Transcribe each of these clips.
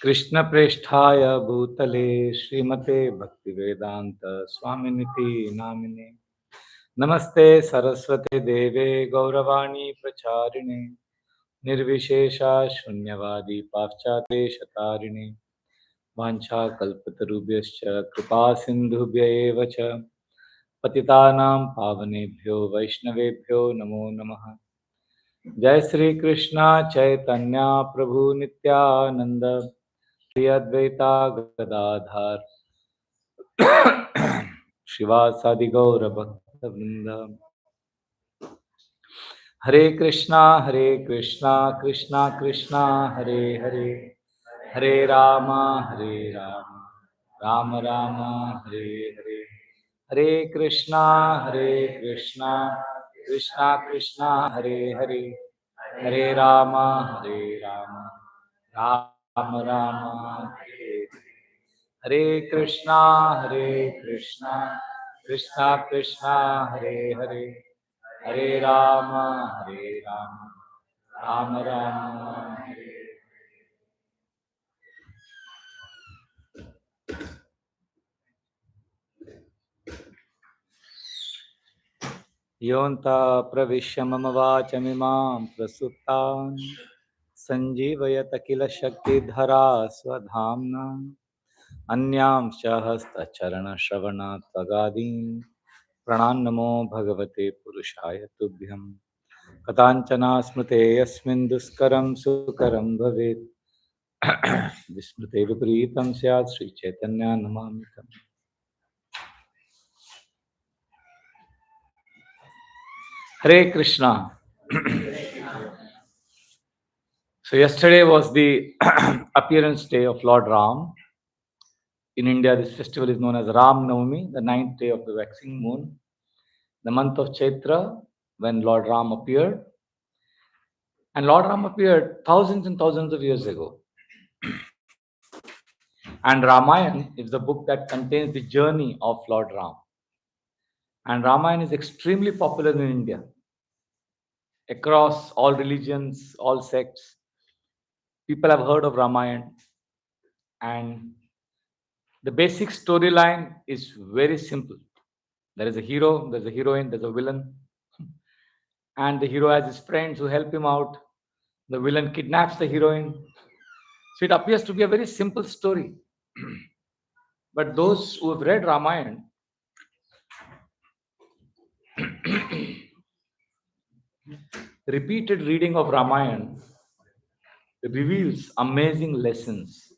कृष्ण प्रेष्ठाय भूतले श्रीमते भक्तिवेदांत स्वामिनिति नामिने नमस्ते सरस्वते देवे गौरवाणी प्रचारिणे निर्विशेषा शून्यवादी पाश्चात्य शतारिणे वाञ्छाकल्पतरुभ्यश्च कृपा सिन्धुभ्य एव च पतितानां पावनेभ्यो वैष्णवेभ्यो नमो नमः। जय श्री कृष्ण चैतन्य प्रभु नित्यानंद श्री अद्वैता गदाधर शिवासादि गौर भक्तवृंद। हरे कृष्णा कृष्णा कृष्णा हरे हरे, हरे राम राम राम हरे हरे। हरे कृष्णा कृष्णा कृष्णा हरे हरे, हरे राम राम राम हरे हरे। हरे कृष्णा कृष्णा कृष्णा हरे हरे, हरे राम राम राम हरे। योऽन्ता प्रविश्य मम वाचमिमां प्रसुप्तां सञ्जीवयत किल शक्तिधरा स्वधाम्ना अन्यांश्च हस्तचरणश्रवणात् त्वगादीन् प्रणान्नमो भगवते पुरुषाय तुभ्यं। कथाञ्चन स्मृते यस्मिन् दुष्करं सुकरं भवेत् विस्मृते विपरीतं स्यात् श्रीचैतन्य नमामि तं। Hare Krishna. So yesterday was the appearance day of Lord Ram. In India, this festival is known as Ram Navami, the ninth day of the waxing moon, the month of Chaitra, when Lord Ram appeared. And Lord Ram appeared thousands and thousands of years ago. And Ramayana is the book that contains the journey of Lord Ram. And Ramayana is extremely popular in India. Across all religions, all sects, people have heard of Ramayana. And the basic storyline is very simple. There is a hero, there's a heroine, there's a villain. And the hero has his friends who help him out. The villain kidnaps the heroine. So it appears to be a very simple story. But those who have read Ramayana, repeated reading of Ramayana reveals amazing lessons.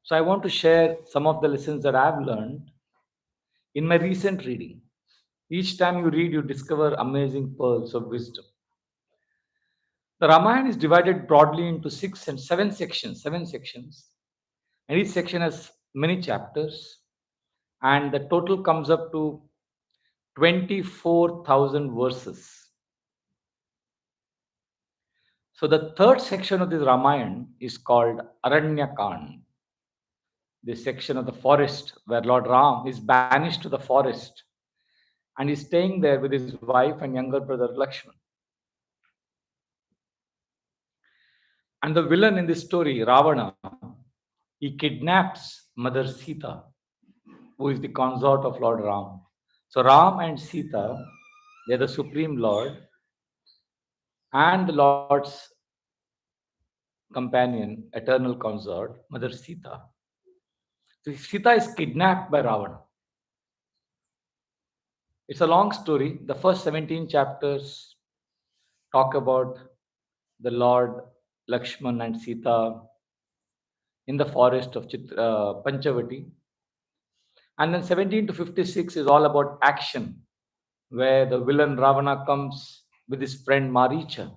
So I want to share some of the lessons that I've learned in my recent reading. Each time you read, you discover amazing pearls of wisdom. The Ramayana is divided broadly into 7 sections, and each section has many chapters, and the total comes up to 24,000 verses. So the third section of this Ramayana is called Aranyakand, the section of the forest where Lord Ram is banished to the forest and is staying there with his wife and younger brother Lakshman. And the villain in this story, Ravana, he kidnaps Mother Sita, who is the consort of Lord Ram. So Ram and Sita, they're the Supreme Lord and the Lord's companion, eternal consort, Mother Sita. So Sita is kidnapped by Ravana. It's a long story. The first 17 chapters talk about the Lord Lakshman and Sita in the forest of Panchavati. And then 17 to 56 is all about action, where the villain Ravana comes with his friend Maricha,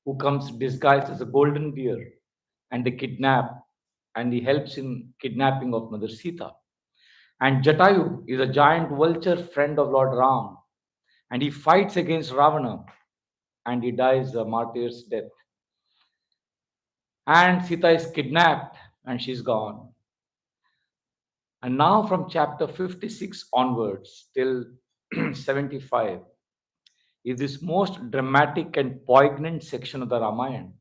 who comes disguised as a golden deer, and they kidnap, and he helps in kidnapping of Mother Sita. And Jatayu is a giant vulture friend of Lord Ram, and he fights against Ravana, and he dies a martyr's death. And Sita is kidnapped, and she's gone. And now, from chapter 56 onwards till 75, is this most dramatic and poignant section of the Ramayana,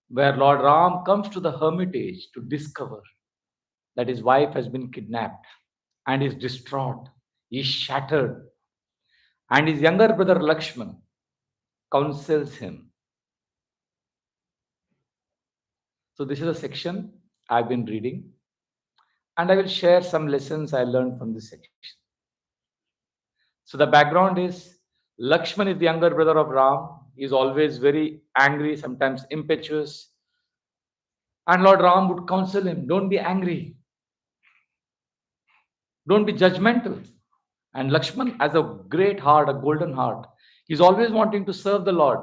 where Lord Ram comes to the hermitage to discover that his wife has been kidnapped and is distraught, is shattered, and his younger brother Lakshman counsels him. So, this is a section I've been reading, and I will share some lessons I learned from this section. So, the background is Lakshman is the younger brother of Ram. He is always very angry, sometimes impetuous. And Lord Ram would counsel him, don't be angry, don't be judgmental. And Lakshman has a great heart, a golden heart. He's always wanting to serve the Lord,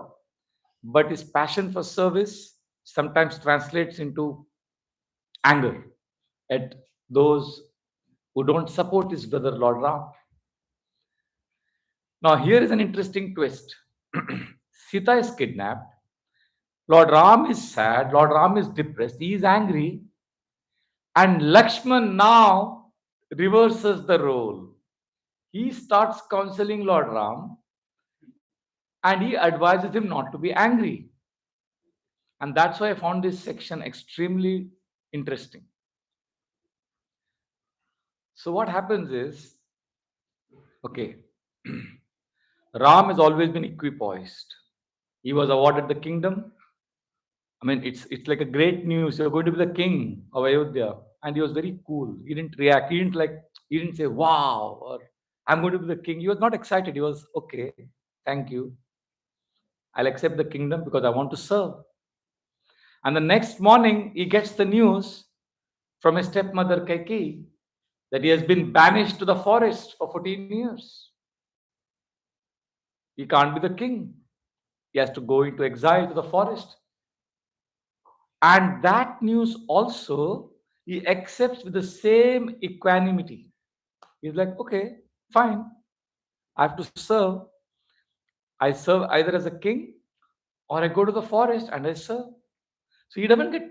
but his passion for service sometimes translates into anger at those who don't support his brother Lord Ram. Now, here is an interesting twist. Sita is kidnapped. Lord Ram is sad. Lord Ram is depressed. He is angry. And Lakshman now reverses the role. He starts counseling Lord Ram and he advises him not to be angry. And that's why I found this section extremely interesting. So, what happens is, okay, Ram has always been equipoised. He was awarded the kingdom. I mean, it's like a great news. You're going to be the king of Ayodhya. And he was very cool. He didn't react. He didn't say, wow, or I'm going to be the king. He was not excited. He was, okay, thank you. I'll accept the kingdom because I want to serve. And the next morning, he gets the news from his stepmother Kaikeyi that he has been banished to the forest for 14 years. He can't be the king. He has to go into exile to the forest. And that news also he accepts with the same equanimity. He's like, okay, fine. I have to serve. I serve either as a king or I go to the forest and I serve. So he doesn't get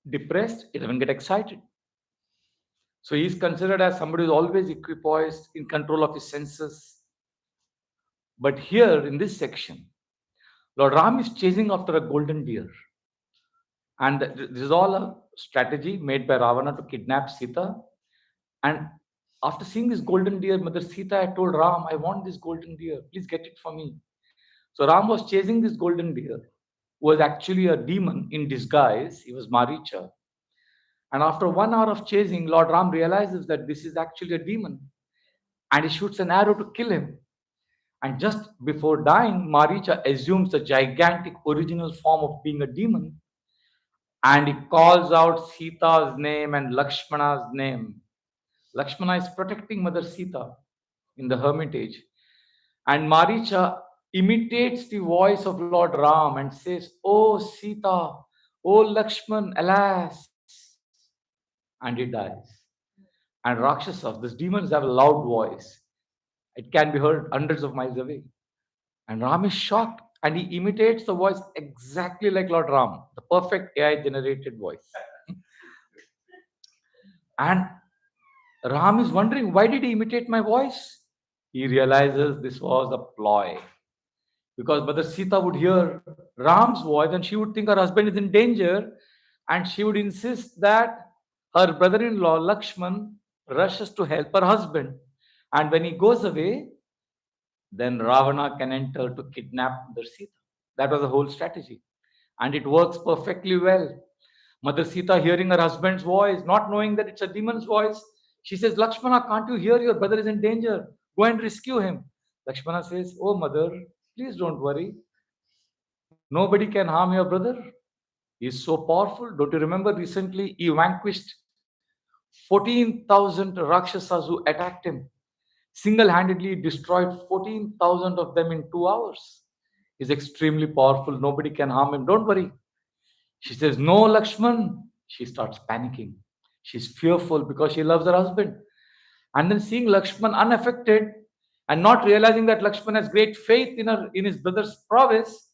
depressed, he doesn't get excited. So he's considered as somebody who's always equipoised, in control of his senses. But here in this section, Lord Ram is chasing after a golden deer. And this is all a strategy made by Ravana to kidnap Sita. And after seeing this golden deer, Mother Sita had told Ram, I want this golden deer. Please get it for me. So Ram was chasing this golden deer, who was actually a demon in disguise. He was Maricha. And after 1 hour of chasing, Lord Ram realizes that this is actually a demon. And he shoots an arrow to kill him. And just before dying, Maricha assumes the gigantic original form of being a demon. And he calls out Sita's name and Lakshmana's name. Lakshmana is protecting Mother Sita in the hermitage. And Maricha imitates the voice of Lord Ram and says, Oh Sita, oh Lakshman, alas. And he dies. And Rakshasas, these demons have a loud voice. It can be heard hundreds of miles away. And Ram is shocked and he imitates the voice exactly like Lord Ram, the perfect AI generated voice. And Ram is wondering, why did he imitate my voice? He realizes this was a ploy. Because Mother Sita would hear Ram's voice and she would think her husband is in danger and she would insist that her brother-in-law Lakshman rushes to help her husband. And when he goes away, then Ravana can enter to kidnap Mother Sita. That was the whole strategy. And it works perfectly well. Mother Sita hearing her husband's voice, not knowing that it's a demon's voice, she says, Lakshmana, can't you hear your brother is in danger? Go and rescue him. Lakshmana says, Oh mother, please don't worry. Nobody can harm your brother. He's so powerful. Don't you remember recently he vanquished 14,000 Rakshasas who attacked him? Single-handedly destroyed 14,000 of them in 2 hours. He's extremely powerful. Nobody can harm him. Don't worry. She says, No, Lakshman. She starts panicking. She's fearful because she loves her husband. And then seeing Lakshman unaffected and not realizing that Lakshman has great faith in his brother's prowess,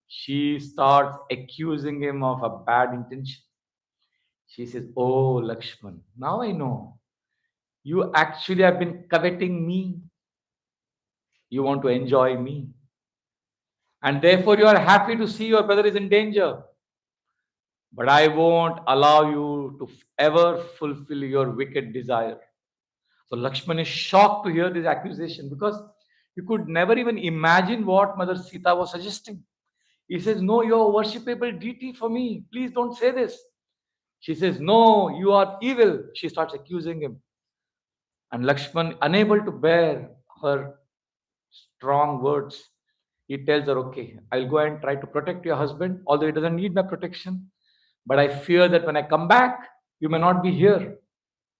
she starts accusing him of a bad intention. She says, Oh, Lakshman, now I know. You actually have been coveting me. You want to enjoy me. And therefore you are happy to see your brother is in danger. But I won't allow you to ever fulfill your wicked desire. So Lakshman is shocked to hear this accusation because you could never even imagine what Mother Sita was suggesting. He says, no, you're a worshipable deity for me. Please don't say this. She says, no, you are evil. She starts accusing him. And Lakshman, unable to bear her strong words, he tells her, okay, I'll go and try to protect your husband, although he doesn't need my protection. But I fear that when I come back, you may not be here.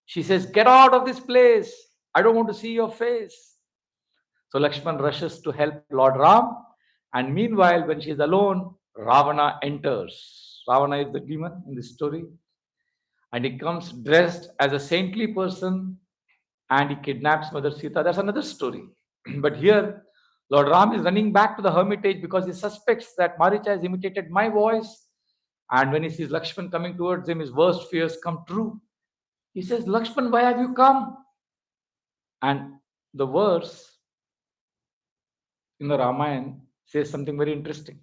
She says, get out of this place. I don't want to see your face. So Lakshman rushes to help Lord Ram. And meanwhile, when she is alone, Ravana enters. Ravana is the demon in this story. And he comes dressed as a saintly person and he kidnaps Mother Sita. That's another story. But here, Lord Ram is running back to the hermitage because he suspects that Maricha has imitated my voice. And when he sees Lakshman coming towards him, his worst fears come true. He says, Lakshman, why have you come? And the verse in the Ramayana says something very interesting.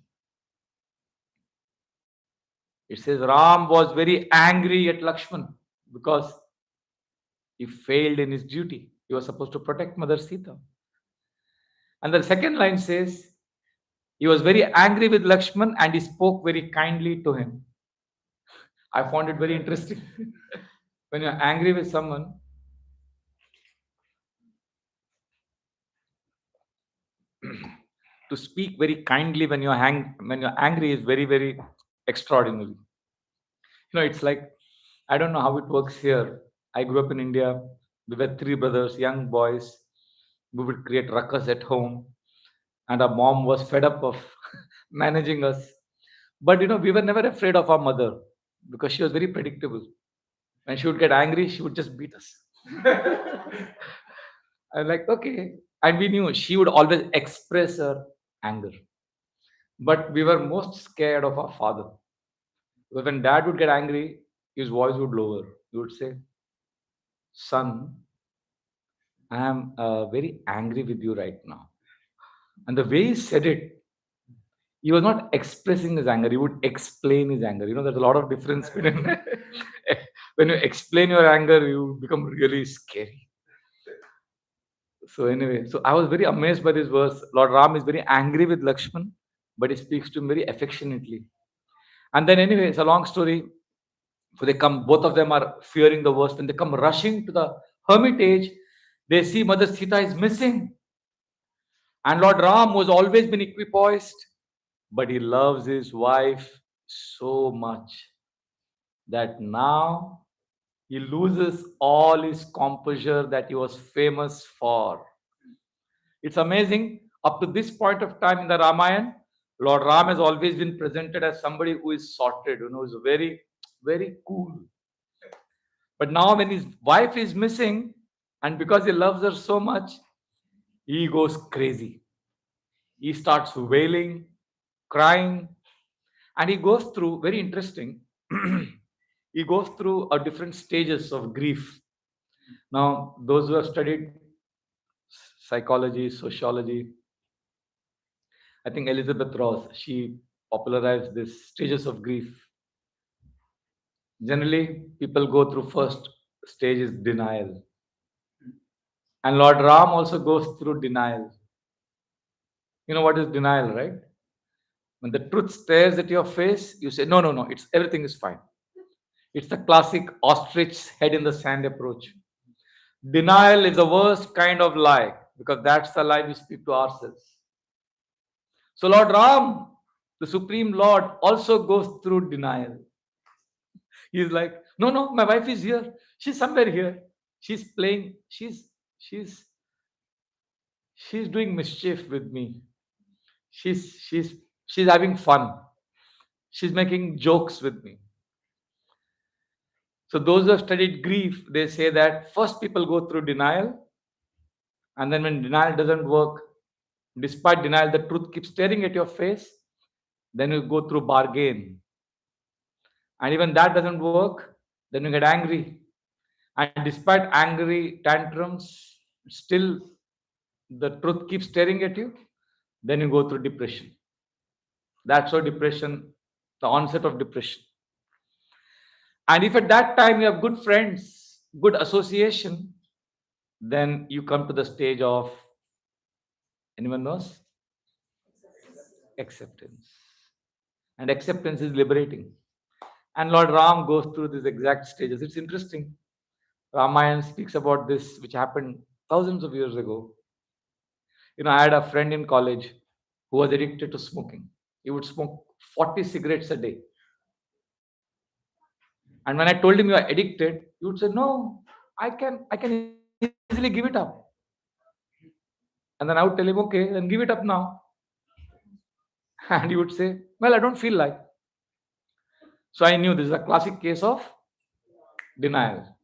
It says Ram was very angry at Lakshman because he failed in his duty. He was supposed to protect Mother Sita. And the second line says, he was very angry with Lakshman and he spoke very kindly to him. I found it very interesting. When you're angry with someone, to speak very kindly when you're angry is very, very extraordinary. It's like, I don't know how it works here. I grew up in India. We were three brothers, young boys. We would create ruckus at home. And our mom was fed up of managing us. But we were never afraid of our mother because she was very predictable. When she would get angry, she would just beat us. I'm like, okay. And we knew she would always express her anger. But we were most scared of our father. Because when dad would get angry, his voice would lower. He would say, son, I am very angry with you right now. And the way he said it, he was not expressing his anger. He would explain his anger. There's a lot of difference between when you explain your anger, you become really scary. So anyway, so I was very amazed by this verse. Lord Ram is very angry with Lakshman, but he speaks to him very affectionately. And then anyway, it's a long story. So they come, both of them are fearing the worst. When they come rushing to the hermitage, they see Mother Sita is missing. And Lord Ram was always been equipoised, but he loves his wife so much that now he loses all his composure that he was famous for. It's amazing. Up to this point of time in the Ramayana, Lord Ram has always been presented as somebody who is sorted, is very, very cool. But now when his wife is missing, and because he loves her so much, he goes crazy. He starts wailing, crying, and he goes through, very interesting, he goes through different stages of grief. Now, those who have studied psychology, sociology, I think Elizabeth Ross, she popularized this stages of grief. Generally, people go through first stage is denial. And Lord Ram also goes through denial. You know what is denial, right? When the truth stares at your face, you say, no, no, no, everything is fine. It's the classic ostrich head in the sand approach. Denial is the worst kind of lie because that's the lie we speak to ourselves. So Lord Ram, the Supreme Lord, also goes through denial. He's like, no, no, my wife is here. She's somewhere here. She's playing. She's doing mischief with me. She's having fun. She's making jokes with me. So those who have studied grief, they say that first people go through denial, and then when denial doesn't work, despite denial, the truth keeps staring at your face, then you go through bargain. And even that doesn't work, then you get angry. And despite angry tantrums, still the truth keeps staring at you, then you go through depression. That's how depression, the onset of depression. And if at that time you have good friends, good association, then you come to the stage of, anyone knows? Acceptance. And acceptance is liberating. And Lord Ram goes through these exact stages. It's interesting. Ramayana speaks about this, which happened thousands of years ago. I had a friend in college who was addicted to smoking. He would smoke 40 cigarettes a day. And when I told him you are addicted, he would say, "No, I can easily give it up." And then I would tell him, "Okay, then give it up now." And he would say, "Well, I don't feel like." So I knew this is a classic case of denial.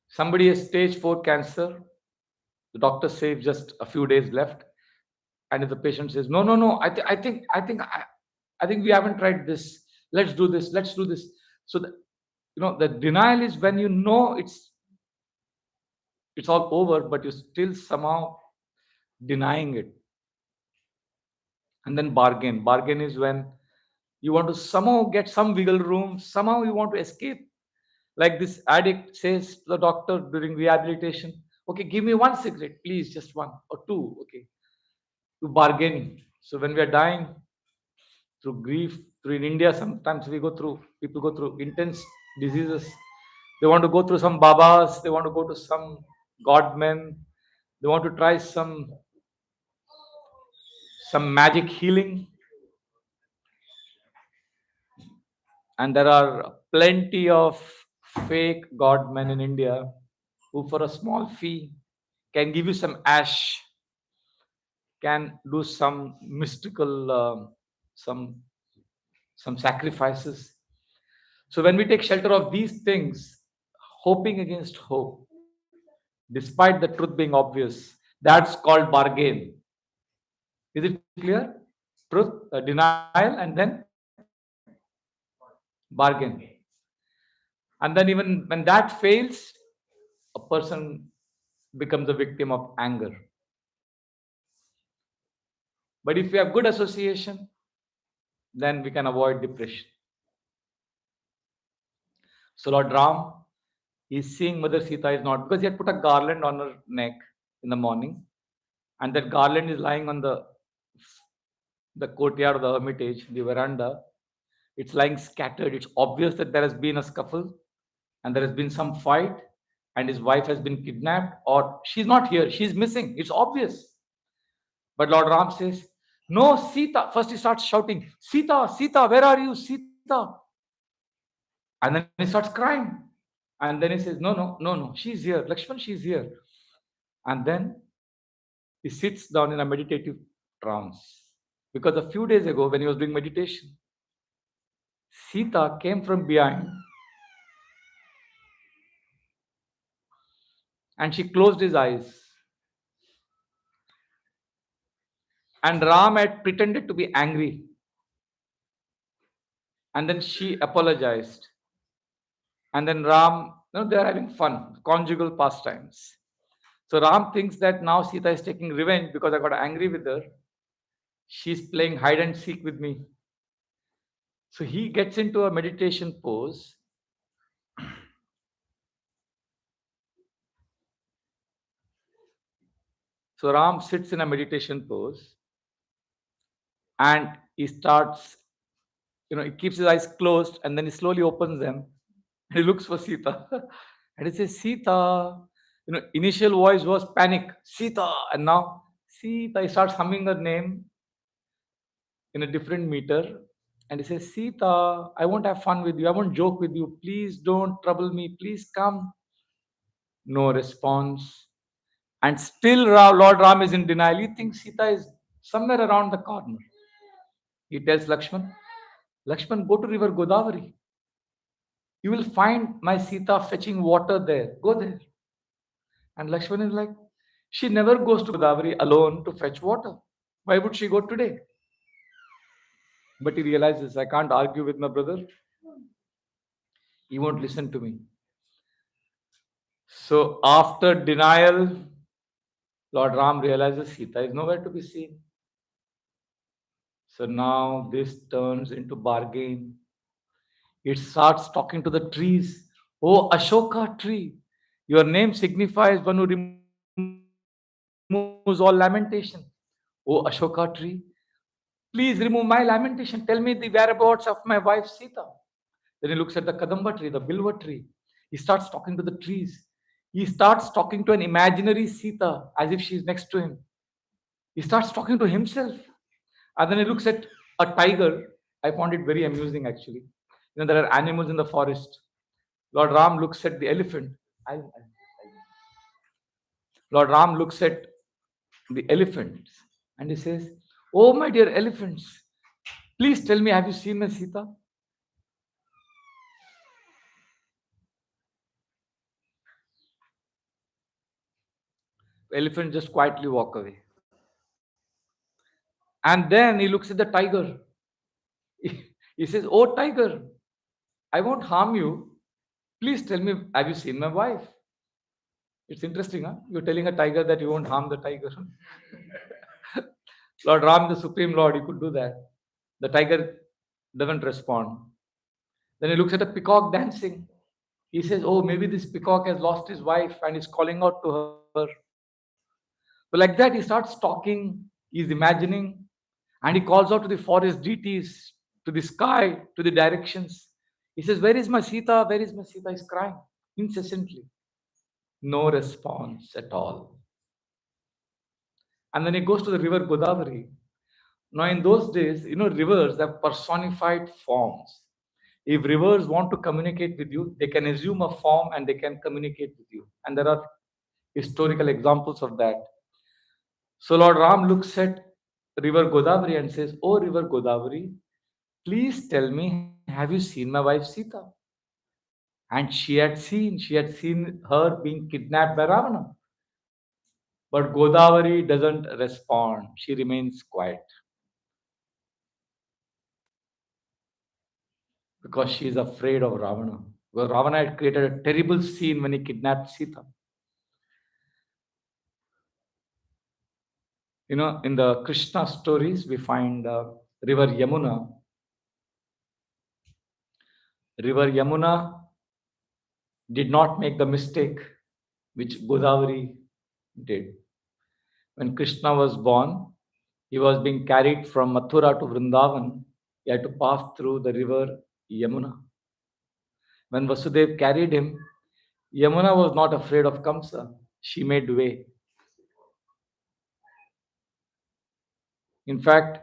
Somebody has stage 4 cancer. The doctor says just a few days left. And if the patient says, "No, no, no, I think we haven't tried this. Let's do this. Let's do this." So the denial is when you know it's all over, but you're still somehow denying it. And then bargain. Bargain is when you want to somehow get some wiggle room, somehow you want to escape. Like this addict says to the doctor during rehabilitation, "Okay, give me one cigarette, please, just one or two." Okay. To bargain. So when we are dying through grief, through in India, sometimes people go through intense diseases. They want to go through some babas, they want to go to some godmen, they want to try some magic healing. And there are plenty of fake godmen in India who, for a small fee, can give you some ash, can do some mystical, some sacrifices. So when we take shelter of these things, hoping against hope, despite the truth being obvious, that's called bargain. Is it clear? Truth, denial, and then bargain. And then even when that fails, a person becomes a victim of anger. But if we have good association, then we can avoid depression. So Lord Ram is seeing Mother Sita is not, because he had put a garland on her neck in the morning, and that garland is lying on the courtyard of the hermitage, the veranda. It's lying scattered. It's obvious that there has been a scuffle and there has been some fight and his wife has been kidnapped, or she's not here, she's missing. It's obvious. But Lord Ram says, "No, Sita." First he starts shouting, "Sita, Sita, where are you, Sita?" And then he starts crying. And then he says, "No, no, no, no, she's here. Lakshman, she's here." And then he sits down in a meditative trance. Because a few days ago, when he was doing meditation, Sita came from behind and she closed his eyes. And Ram had pretended to be angry. And then she apologized. And then Ram, they're having fun, conjugal pastimes. So Ram thinks that now Sita is taking revenge because I got angry with her. She's playing hide and seek with me. So he gets into a meditation pose. So Ram sits in a meditation pose and he starts, he keeps his eyes closed and then he slowly opens them and he looks for Sita. And he says, "Sita." Initial voice was panic, "Sita." And now Sita, he starts humming her name in a different meter. And he says, "Sita, I won't have fun with you. I won't joke with you. Please don't trouble me. Please come." No response. And still Lord Ram is in denial. He thinks Sita is somewhere around the corner. He tells Lakshman, "Lakshman, go to river Godavari. You will find my Sita fetching water there. Go there." And Lakshman is like, "She never goes to Godavari alone to fetch water. Why would she go today?" But he realizes, I can't argue with my brother. He won't listen to me. So after denial, Lord Ram realizes Sita is nowhere to be seen. So now this turns into bargain. It starts talking to the trees. Oh, Ashoka tree, your name signifies one who removes all lamentation. Oh, Ashoka tree, please remove my lamentation. Tell me the whereabouts of my wife Sita. Then he looks at the Kadamba tree, the Bilva tree. He starts talking to the trees. He starts talking to an imaginary Sita as if she is next to him. He starts talking to himself. And then he looks at a tiger. I found it very amusing actually. There are animals in the forest. Lord Ram looks at the elephant. Lord Ram looks at the elephants and he says, "Oh, my dear elephants, please tell me, have you seen my Sita?" Elephant just quietly walk away. And then he looks at the tiger. He says, "Oh, tiger, I won't harm you. Please tell me, have you seen my wife?" It's interesting, huh? You're telling a tiger that you won't harm the tiger. Lord Ram, the Supreme Lord, he could do that. The tiger doesn't respond. Then he looks at a peacock dancing. He says, "Oh, maybe this peacock has lost his wife and is calling out to her." So, like that, he starts talking, he's imagining, and he calls out to the forest deities, to the sky, to the directions. He says, "Where is my Sita? Where is my Sita?" He's crying incessantly. No response at all. And then he goes to the river Godavari. Now, in those days, rivers have personified forms. If rivers want to communicate with you, they can assume a form and they can communicate with you. And there are historical examples of that. So Lord Ram looks at river Godavari and says, "Oh, river Godavari, please tell me, have you seen my wife Sita?" And she had seen her being kidnapped by Ravana. But Godavari doesn't respond. She remains quiet because she is afraid of Ravana. Because Ravana had created a terrible scene when he kidnapped Sita. In the Krishna stories, we find river Yamuna. River Yamuna did not make the mistake which Godavari did. When Krishna was born, he was being carried from Mathura to Vrindavan. He had to pass through the river Yamuna. When Vasudev carried him, Yamuna was not afraid of Kamsa. She made way. In fact,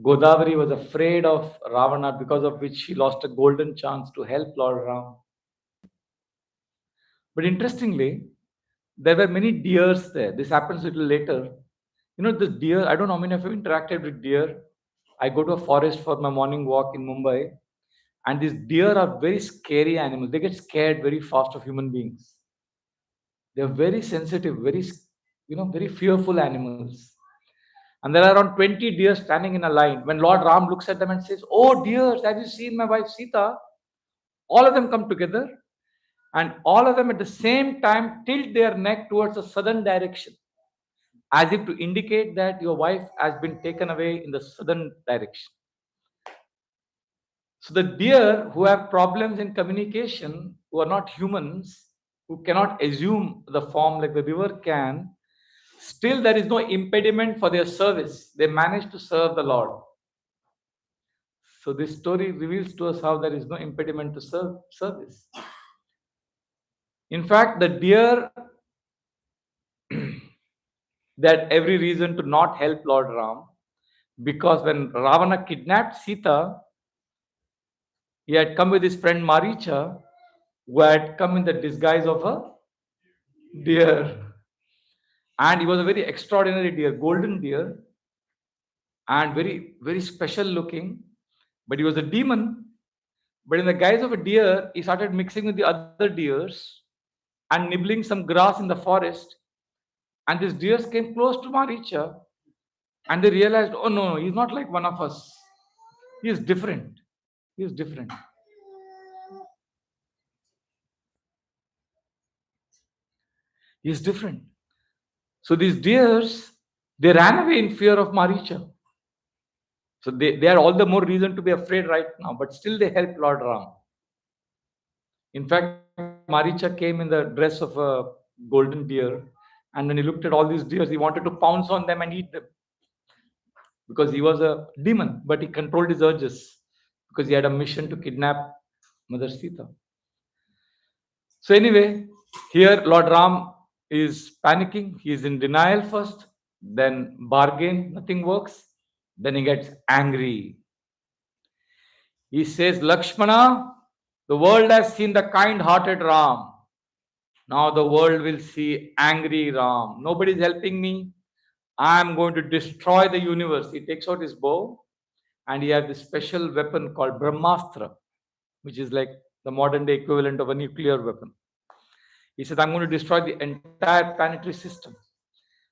Godavari was afraid of Ravana, because of which she lost a golden chance to help Lord Ram. But interestingly, there were many deers there. This happens a little later. The deer, I don't know how many of you interacted with deer. I go to a forest for my morning walk in Mumbai, and these deer are very scary animals. They get scared very fast of human beings. They're very sensitive, very fearful animals. And there are around 20 deer standing in a line. When Lord Ram looks at them and says, "Oh, deers, have you seen my wife Sita?" All of them come together, and all of them at the same time tilt their neck towards the southern direction, as if to indicate that your wife has been taken away in the southern direction. So the deer who have problems in communication, who are not humans, who cannot assume the form like the river can, still there is no impediment for their service. They manage to serve the Lord. So this story reveals to us how there is no impediment to service. In fact, the deer they had every reason to not help Lord Ram, because when Ravana kidnapped Sita, he had come with his friend Maricha, who had come in the disguise of a deer. And he was a very extraordinary deer, golden deer, and very, very special looking. But he was a demon. But in the guise of a deer, he started mixing with the other deers and nibbling some grass in the forest. And these deers came close to Maricha, and they realized, "Oh no, he's not like one of us. He is different. He is different." He is different. So these deers, they ran away in fear of Maricha. So they are all the more reason to be afraid right now, but still they helped Lord Ram. In fact, Maricha came in the dress of a golden deer, and when he looked at all these deers, he wanted to pounce on them and eat them because he was a demon, but he controlled his urges because he had a mission to kidnap Mother Sita. So, anyway, here Lord Ram is panicking, he is in denial first, then bargain, nothing works, then he gets angry. He says, Lakshmana, the world has seen the kind hearted Ram. Now the world will see angry Ram. Nobody is helping me. I am going to destroy the universe. He takes out his bow and he has this special weapon called Brahmastra, which is like the modern day equivalent of a nuclear weapon. He said, I'm going to destroy the entire planetary system.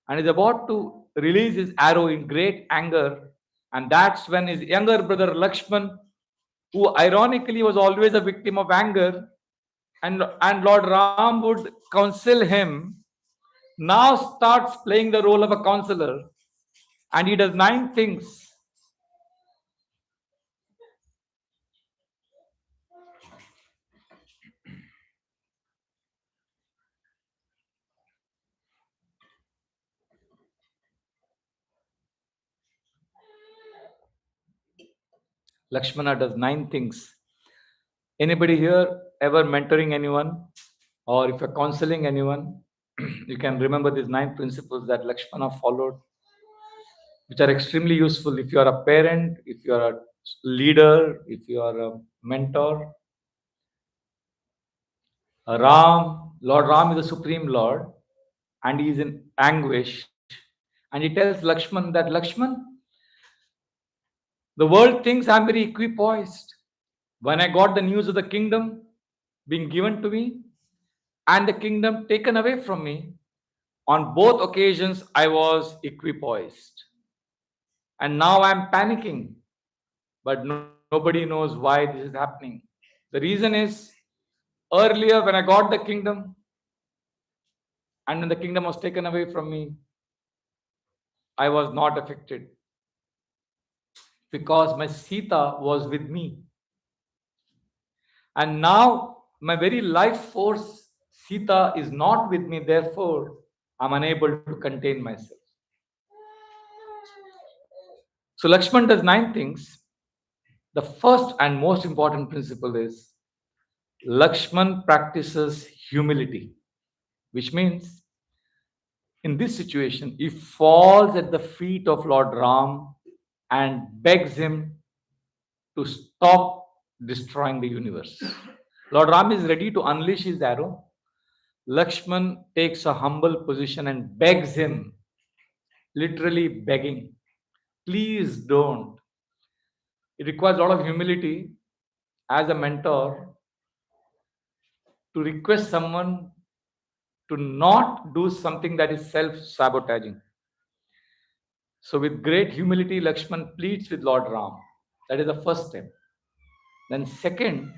And he's about to release his arrow in great anger. And that's when his younger brother Lakshman, who ironically was always a victim of anger, and Lord Ram would counsel him, now starts playing the role of a counselor. And he does 9 things. Lakshmana does 9 things. Anybody here ever mentoring anyone, or if you're counseling anyone, you can remember these 9 principles that Lakshmana followed, which are extremely useful if you are a parent, if you are a leader, if you are a mentor. Lord Ram is the supreme Lord, and he is in anguish. And he tells Lakshman that Lakshman, the world thinks I'm very equipoised. When I got the news of the kingdom being given to me and the kingdom taken away from me, on both occasions I was equipoised. And now I'm panicking, but nobody knows why this is happening. The reason is earlier when I got the kingdom and when the kingdom was taken away from me, I was not affected because my Sita was with me. And now my very life force, Sita, is not with me, therefore I'm unable to contain myself. So Lakshman does 9 things. The first and most important principle is Lakshman practices humility, which means in this situation, he falls at the feet of Lord Ram and begs him to stop destroying the universe. Lord Ram is ready to unleash his arrow. Lakshman takes a humble position and begs him, literally begging, please don't. It requires a lot of humility as a mentor to request someone to not do something that is self-sabotaging. So with great humility, Lakshman pleads with Lord Ram. That is the first step. Then second,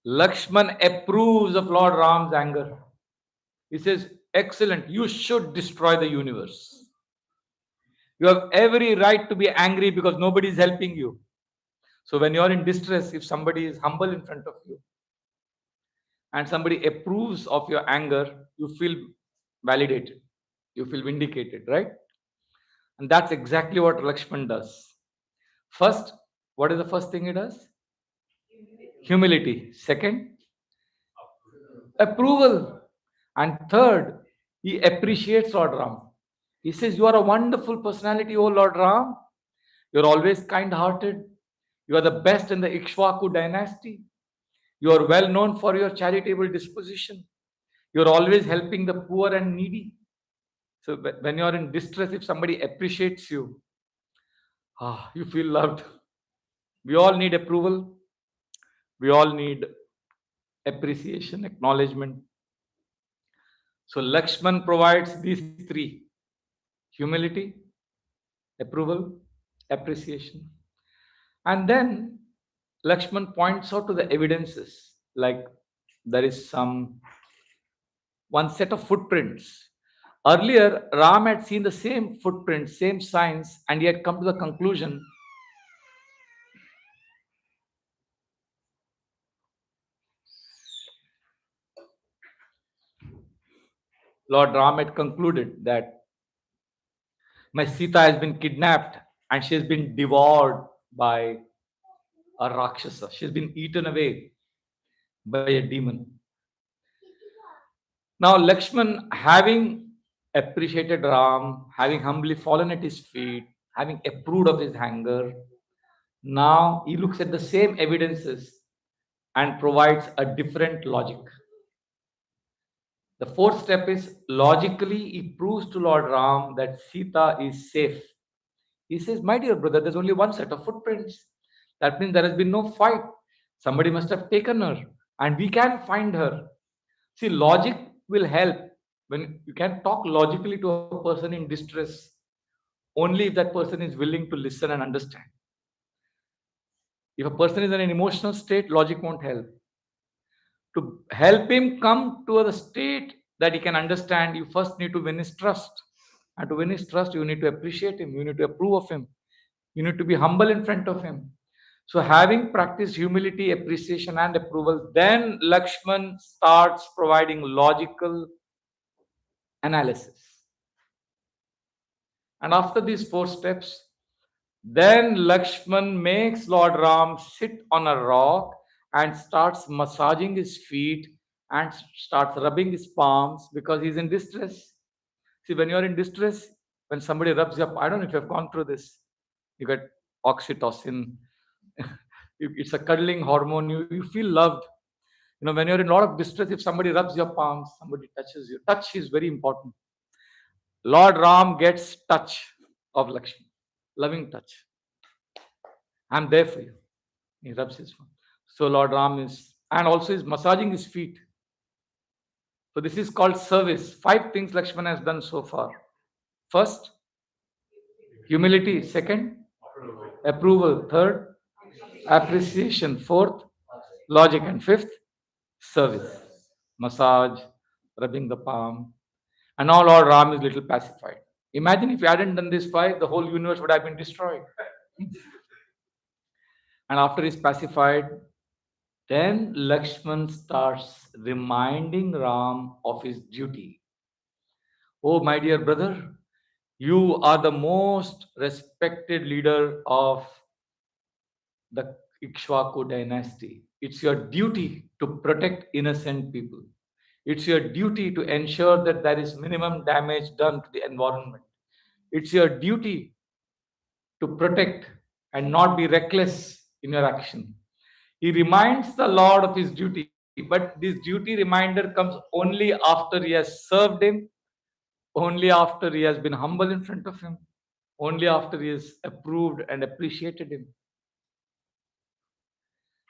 Lakshman approves of Lord Ram's anger. He says, excellent, you should destroy the universe. You have every right to be angry because nobody is helping you. So when you're in distress, if somebody is humble in front of you and somebody approves of your anger, you feel validated. You feel vindicated, right? And that's exactly what Lakshman does. First, what is the first thing he does? Humility. Second, approval. And third, he appreciates Lord Ram. He says, you are a wonderful personality, O Lord Ram. You're always kind-hearted. You are the best in the Ikshvaku dynasty. You are well known for your charitable disposition. You're always helping the poor and needy. So when you're in distress, if somebody appreciates you, you feel loved. We all need approval. We all need appreciation, acknowledgement. So Lakshman provides these 3: humility, approval, appreciation. And then Lakshman points out to the evidences, like there is one set of footprints. Earlier, Ram had seen the same footprints, same signs, and he had come to the conclusion Lord Ram had concluded that my Sita has been kidnapped and she has been devoured by a Rakshasa. She has been eaten away by a demon. Now, Lakshman, having appreciated Ram, having humbly fallen at his feet, having approved of his anger, now he looks at the same evidences and provides a different logic. The fourth step is logically he proves to Lord Ram that Sita is safe. He says, my dear brother, there's only one set of footprints. That means there has been no fight. Somebody must have taken her and we can find her. See, logic will help. When you can talk logically to a person in distress, only if that person is willing to listen and understand. If a person is in an emotional state, logic won't help. To help him come to the state that he can understand, you first need to win his trust. And to win his trust, you need to appreciate him. You need to approve of him. You need to be humble in front of him. So having practiced humility, appreciation, and approval, then Lakshman starts providing logical analysis. And after these four steps, then Lakshman makes Lord Ram sit on a rock and starts massaging his feet and starts rubbing his palms because he's in distress. See, when you're in distress, when somebody rubs you up, I don't know if you've gone through this, you get oxytocin. It's a cuddling hormone. You feel loved. When you're in a lot of distress, if somebody rubs your palms, somebody touches you. Touch is very important. Lord Ram gets touch of Lakshmi, loving touch. I'm there for you. He rubs his palm. So Lord Ram and also is massaging his feet. So this is called service. 5 things Lakshman has done so far. First, humility. Second, approval. Third, appreciation. Fourth, logic. And fifth, service. Massage, rubbing the palm. And now Lord Ram is little pacified. Imagine if he hadn't done this 5, the whole universe would have been destroyed. And after he's pacified, then Lakshman starts reminding Ram of his duty. Oh, my dear brother, you are the most respected leader of the Ikshvaku dynasty. It's your duty to protect innocent people. It's your duty to ensure that there is minimum damage done to the environment. It's your duty to protect and not be reckless in your action. He reminds the Lord of his duty, but this duty reminder comes only after he has served him, only after he has been humble in front of him, only after he has approved and appreciated him.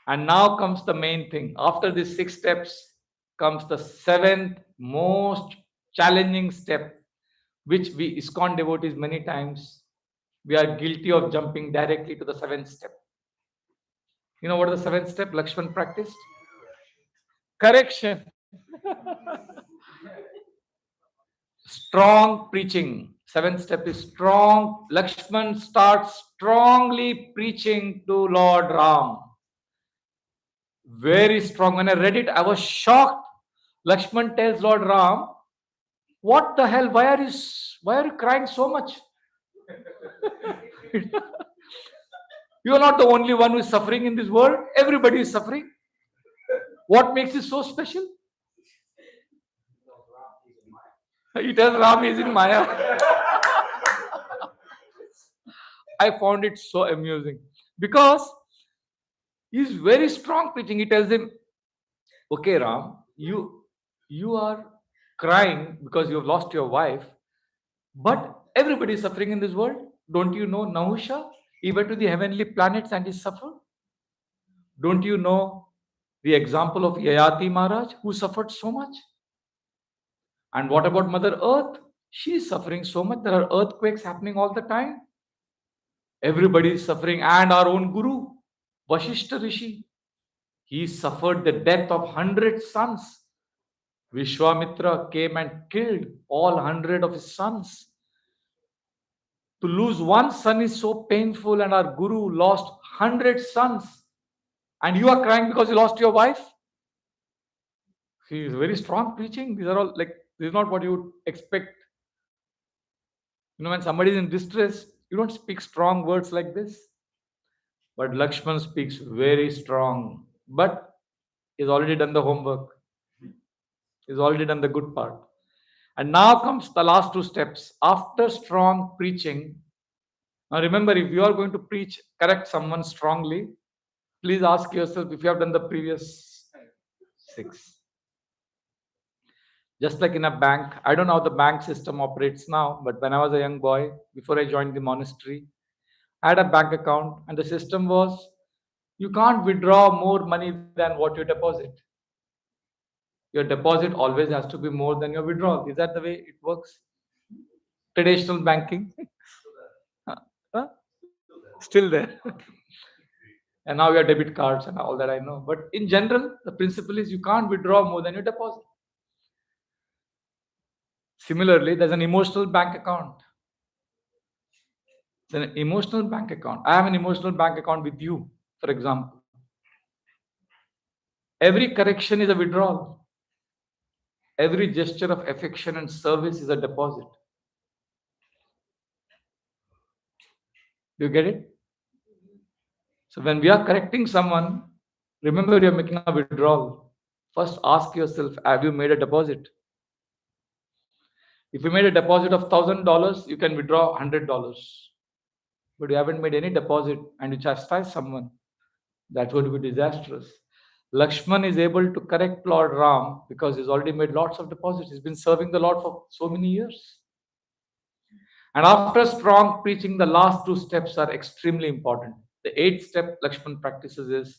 And now comes the main thing. After these 6 steps comes the 7th most challenging step, which we ISKCON devotees many times, we are guilty of jumping directly to the 7th step. You know what is the 7th step Lakshman practiced? Correction. Strong preaching. 7th step is strong. Lakshman starts strongly preaching to Lord Ram. Very strong. When I read it, I was shocked. Lakshman tells Lord Ram, what the hell? Why are you crying so much? You are not the only one who is suffering in this world. Everybody is suffering. What makes it so special? He tells Ram is in Maya. I found it so amusing because he's very strong preaching. He tells him, okay, Ram, you are crying because you have lost your wife, but everybody is suffering in this world. Don't you know Nahusha? He went to the heavenly planets and he suffered. Don't you know the example of Yayati Maharaj, who suffered so much? And what about Mother Earth? She is suffering so much. There are earthquakes happening all the time. Everybody is suffering, and our own Guru. Vashishta Rishi, he suffered the death of 100 sons. Vishwamitra came and killed all 100 of his sons. To lose one son is so painful, and our Guru lost 100 sons. And you are crying because you lost your wife? He is very strong preaching. These are all like, this is not what you would expect. When somebody is in distress, you don't speak strong words like this. But Lakshman speaks very strong. But he's already done the homework. He's already done the good part. And now comes the last two steps. After strong preaching, now remember, if you are going to preach, correct someone strongly, please ask yourself if you have done the previous 6. Just like in a bank, I don't know how the bank system operates now, but when I was a young boy, before I joined the monastery, I had a bank account, and the system was you can't withdraw more money than what you deposit. Your deposit always has to be more than your withdrawal. Is that the way it works? Traditional banking? Huh? Still there. And now we have debit cards and all that, I know. But in general, the principle is you can't withdraw more than your deposit. Similarly, there's an emotional bank account. It's an emotional bank account. I have an emotional bank account with you, for example. Every correction is a withdrawal. Every gesture of affection and service is a deposit. Do you get it? So when we are correcting someone, remember you're making a withdrawal. First ask yourself, have you made a deposit? If you made a deposit of $1,000, you can withdraw $100. But you haven't made any deposit and you chastise someone, that's going to be disastrous. Lakshman is able to correct Lord Ram because he's already made lots of deposits. He's been serving the Lord for so many years. And after strong preaching, the last 2 steps are extremely important. The 8th step Lakshman practices is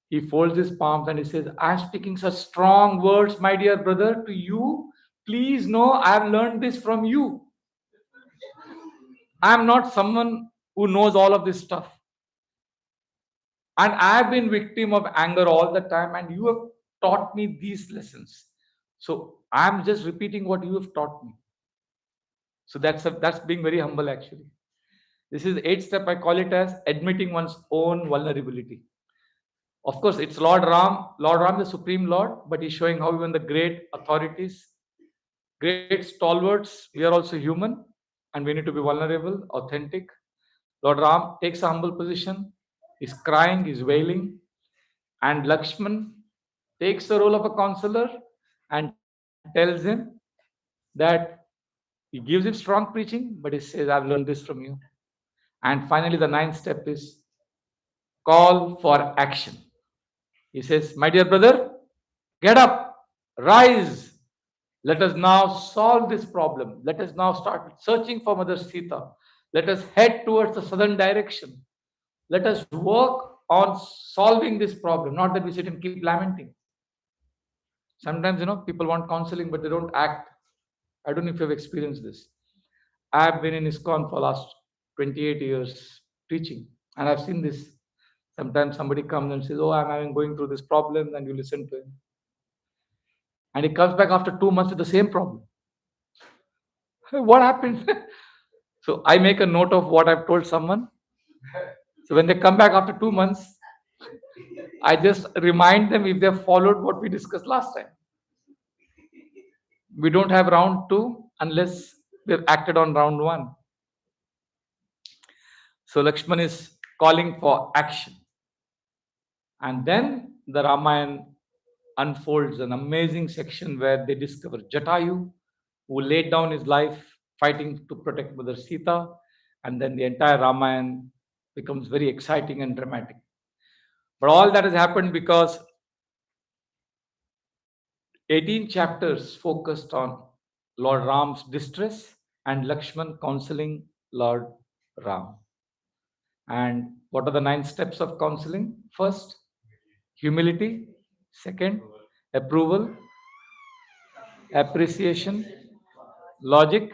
he folds his palms and he says, I'm speaking such strong words, my dear brother, to you. Please know I have learned this from you. I am not someone who knows all of this stuff. And I have been victim of anger all the time, and you have taught me these lessons. So I am just repeating what you have taught me. So that's being very humble, actually. This is the 8th step. I call it as admitting one's own vulnerability. Of course, it's Lord Ram, the Supreme Lord, but he's showing how even the great authorities, great stalwarts, we are also human, and we need to be vulnerable, authentic. Lord Ram takes a humble position. He's crying, he's wailing, and Lakshman takes the role of a counselor and tells him that he gives him strong preaching, but he says, I've learned this from you. And finally, the 9th step is call for action. He says, my dear brother, get up, rise. Let us now solve this problem. Let us now start searching for Mother Sita. Let us head towards the southern direction. Let us work on solving this problem, not that we sit and keep lamenting. Sometimes, people want counseling, but they don't act. I don't know if you've experienced this. I've been in ISKCON for last 28 years teaching, and I've seen this. Sometimes somebody comes and says, oh, I'm going through this problem, and you listen to him. And he comes back after 2 months with the same problem. What happened? So I make a note of what I've told someone. So when they come back after 2 months, I just remind them if they've followed what we discussed last time. We don't have round 2 unless we've acted on round 1. So Lakshman is calling for action. And then the Ramayana unfolds an amazing section where they discover Jatayu, who laid down his life fighting to protect Mother Sita. And then the entire Ramayana becomes very exciting and dramatic. But all that has happened because 18 chapters focused on Lord Ram's distress and Lakshman counseling Lord Ram. And what are the 9 steps of counseling? First, humility. Second, approval, appreciation, logic,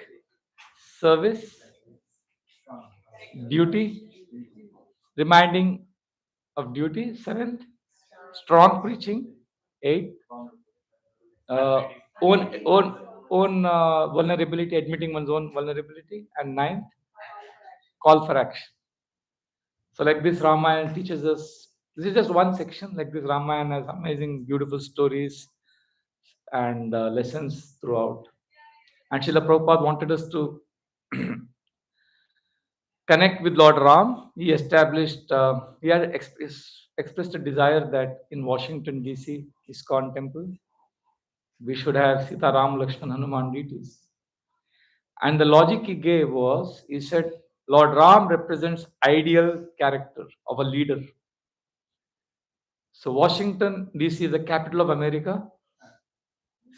service, duty, reminding of duty. 7th, strong preaching. 8th, uh, own vulnerability, admitting one's own vulnerability. And 9th, call for action. So like this Ramayana teaches us, this is just one section, like this Ramayana has amazing, beautiful stories and lessons throughout. And Srila Prabhupada wanted us to connect with Lord Ram. He established, he had expressed a desire that in Washington DC, ISKCON temple, we should have Sita, Ram, Lakshman, Hanuman deities. And the logic he gave was, he said, Lord Ram represents ideal character of a leader. So Washington DC is the capital of America.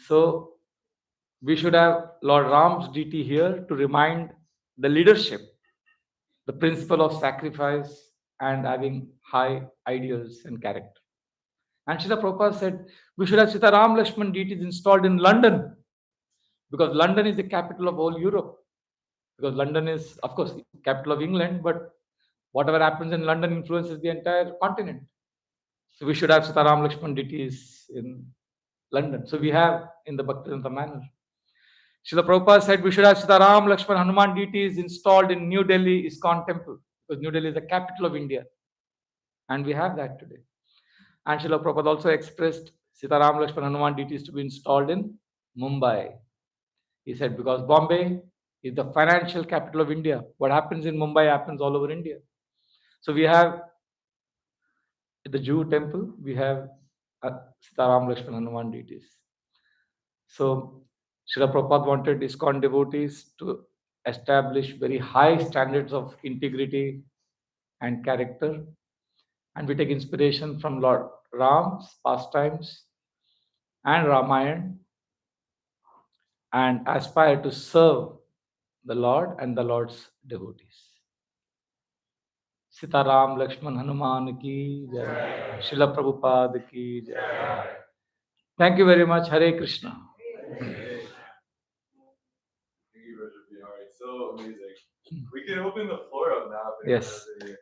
So we should have Lord Ram's deity here to remind the leadership the principle of sacrifice and having high ideals and character. And Srila Prabhupada said we should have Sita Ram Lakshman deities installed in London, because London is the capital of all Europe. Because London is, of course, capital of England, but whatever happens in London influences the entire continent. So we should have Sita Ram Lakshman deities in London. So we have in the Bhaktivedanta manner. Srila Prabhupada said we should have Sita Ram Lakshman Hanuman deities installed in New Delhi ISKCON temple, because New Delhi is the capital of India. And we have that today. And Srila Prabhupada also expressed Sita Ram Lakshman Hanuman deities to be installed in Mumbai. He said because Bombay is the financial capital of India. What happens in Mumbai happens all over India. So we have the Jew temple, we have Sita Ram Lakshman Hanuman deities. So Srila Prabhupada wanted ISKCON devotees to establish very high standards of integrity and character. And we take inspiration from Lord Ram's pastimes and Ramayana and aspire to serve the Lord and the Lord's devotees. Sita Ram Lakshman Hanuman ki jai. Srila Prabhupada ki jai. Thank you very much. Hare Krishna. Thank you, Vraja Bihari. So amazing. We can open the floor up now if anyone has any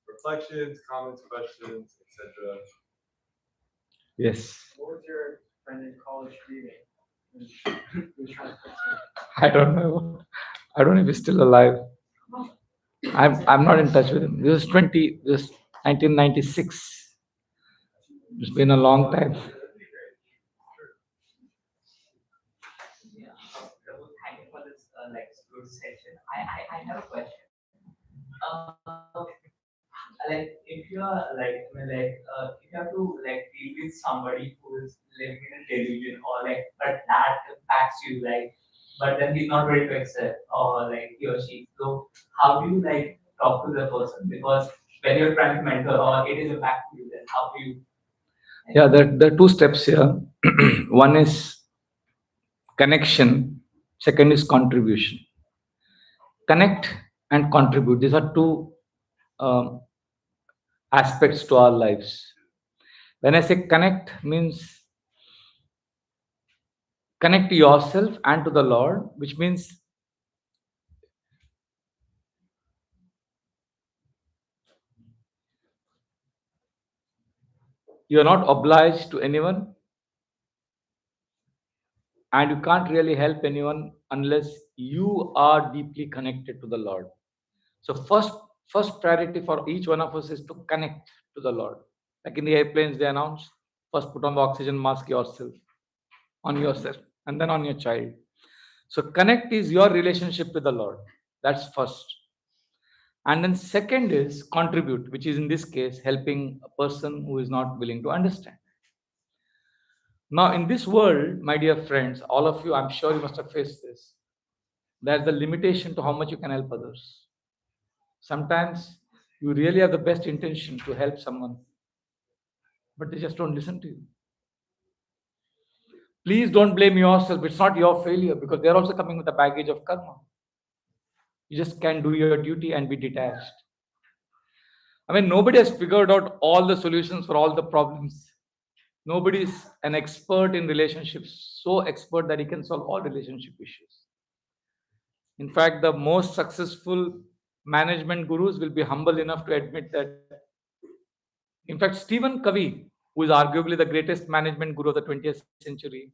reflections, comments, questions, etc. Yes. What was your friend in college reading? I don't know. I don't know if he's still alive. I'm not in touch with him. This is 1996. It's been a long time. Yeah, thank you for this good session. I have a question. Like if you are if you have to deal with somebody who is living in a delusion or but that impacts you but then he's not ready to accept or he or she. So how do you talk to the person? Because when you're trying to mentor or it is impacting you, then how do you? Yeah, there are two steps here. One is connection, second is contribution. Connect and contribute. These are two aspects to our lives. When I say connect, means connect to yourself and to the Lord, which means you are not obliged to anyone and you can't really help anyone unless you are deeply connected to the Lord. So first priority for each one of us is to connect to the Lord. Like in the airplanes, they announce first put on the oxygen mask yourself, on yourself, and then on your child. So connect is your relationship with the Lord. That's first. And then second is contribute, which is in this case helping a person who is not willing to understand. Now, in this world, my dear friends, all of you, I'm sure you must have faced this. There's a limitation to how much you can help others. Sometimes you really have the best intention to help someone, but they just don't listen to you. Please don't blame yourself. It's not your failure because they're also coming with a baggage of karma. You just can't do your duty and be detached. I mean, nobody has figured out all the solutions for all the problems. Nobody is an expert in relationships, so expert that he can solve all relationship issues. In fact, the most successful management gurus will be humble enough to admit that In fact, Stephen Covey, who is arguably the greatest management guru of the 20th century,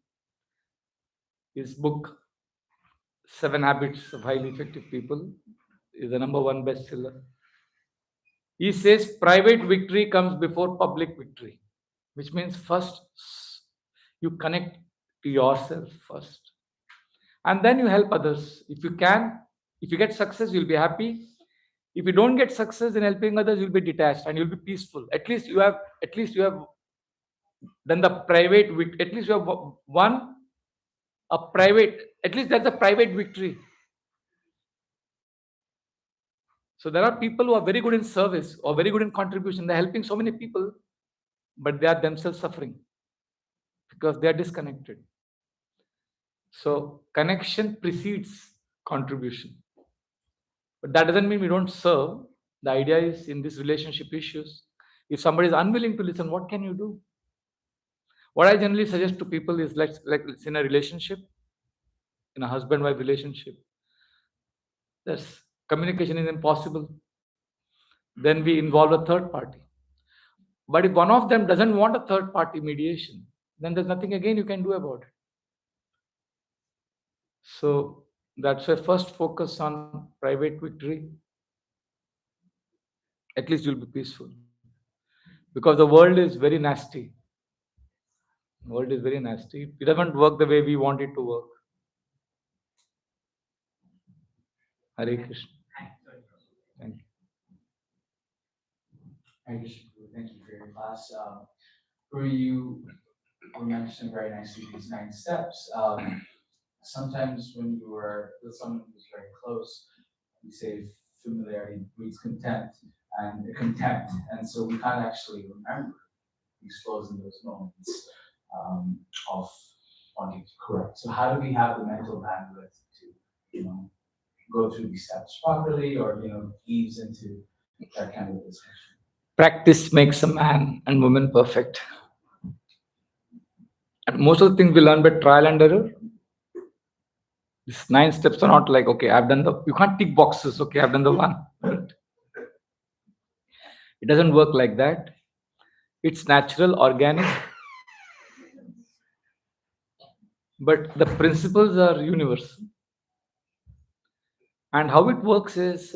his book, 7 Habits of Highly Effective People, is the #1 bestseller. He says private victory comes before public victory, which means first you connect to yourself first, and then you help others. If you can, if you get success, you'll be happy. If you don't get success in helping others, you'll be detached and you'll be peaceful. At least you have done the private at least you have won a private, at least that's a private victory. So there are people who are very good in service or very good in contribution. They're helping so many people, but they are themselves suffering because they are disconnected. So connection precedes contribution. But that doesn't mean we don't serve. The idea is in these relationship issues, if somebody is unwilling to listen, what can you do? What I generally suggest to people is let's in a relationship, in a husband-wife relationship, yes, communication is impossible. Then we involve a third party. But if one of them doesn't want a third party mediation, then there's nothing again you can do about it. So that's why first focus on private victory. At least you'll be peaceful. Because the world is very nasty. The world is very nasty. It doesn't work the way we want it to work. Hare Krishna. Thank you. Hare Krishna. Thank you for your class. Where you were mentioning very nicely these 9 steps. Sometimes when you are with someone who's very close, we say familiarity breeds contempt, and so we can't actually remember these flows in those moments of wanting to correct. So how do we have the mental bandwidth to, go through these steps properly, or ease into that kind of discussion? Practice makes a man and woman perfect. And most of the things we learn by trial and error. These 9 steps are not like, okay, I've done you can't tick boxes, okay, I've done the one. It doesn't work like that. It's natural, organic. But the principles are universal. And how it works is,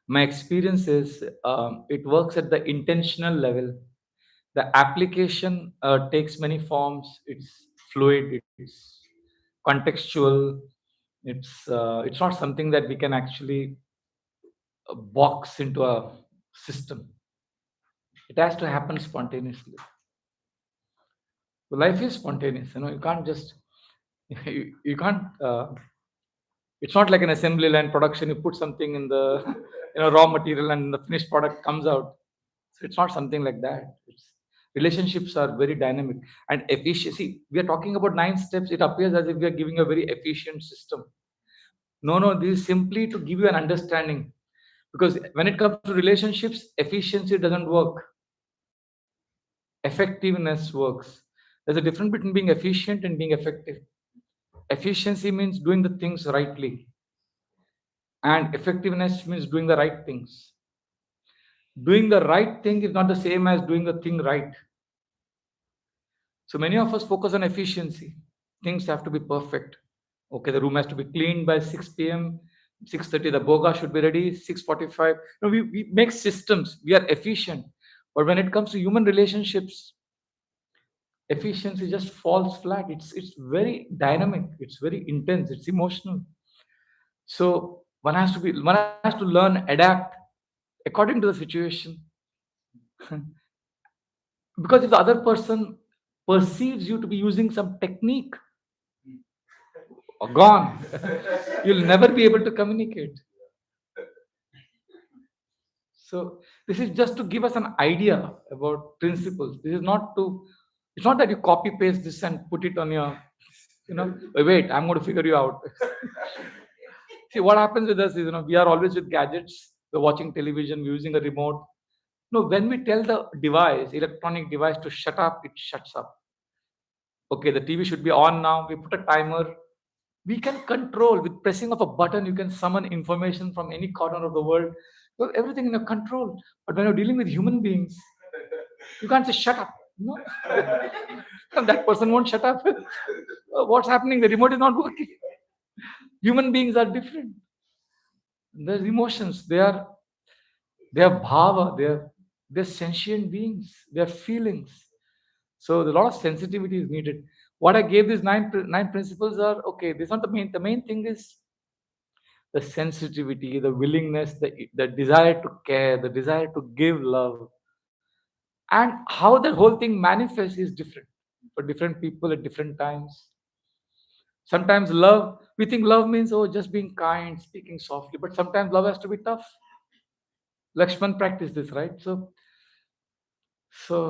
my experience is, it works at the intentional level. The application takes many forms. It's fluid. It's contextual. It's not something that we can actually box into a system. It has to happen spontaneously. So life is spontaneous. You can't just you can't. It's not like an assembly line production. You put something in the raw material and the finished product comes out. So it's not something like that. Relationships are very dynamic and efficiency. We are talking about 9 steps. It appears as if we are giving a very efficient system. No, this is simply to give you an understanding. Because when it comes to relationships, efficiency doesn't work. Effectiveness works. There's a difference between being efficient and being effective. Efficiency means doing the things rightly. And effectiveness means doing the right things. Doing the right thing is not the same as doing the thing right. So many of us focus on efficiency. Things have to be perfect. Okay, the room has to be cleaned by 6 p.m. 6:30, the boga should be ready. 6:45. We make systems. We are efficient. But when it comes to human relationships, efficiency just falls flat. It's very dynamic. It's very intense. It's emotional. So one has to learn, adapt according to the situation. Because if the other person perceives you to be using some technique, gone. You'll never be able to communicate. So this is just to give us an idea about principles. This is not to. It's not that you copy paste this and put it on your. Wait, I'm going to figure you out. See, what happens with us is, we are always with gadgets. We're watching television, we're using a remote. No, when we tell the electronic device to shut up, it shuts up. Okay, the TV should be on now. We put a timer. We can control with pressing of a button. You can summon information from any corner of the world. Well, everything in your control. But when you're dealing with human beings, you can't say shut up. No, that person won't shut up. What's happening? The remote is not working. Human beings are different. There's emotions. They are bhava. They're sentient beings. They're feelings. So a lot of sensitivity is needed. What I gave these nine principles are okay. This is not the main. The main thing is the sensitivity, the willingness, the desire to care, the desire to give love, and how the whole thing manifests is different for different people at different times. Sometimes love, we think love means just being kind, speaking softly, but sometimes love has to be tough. Lakshman practiced this, right? So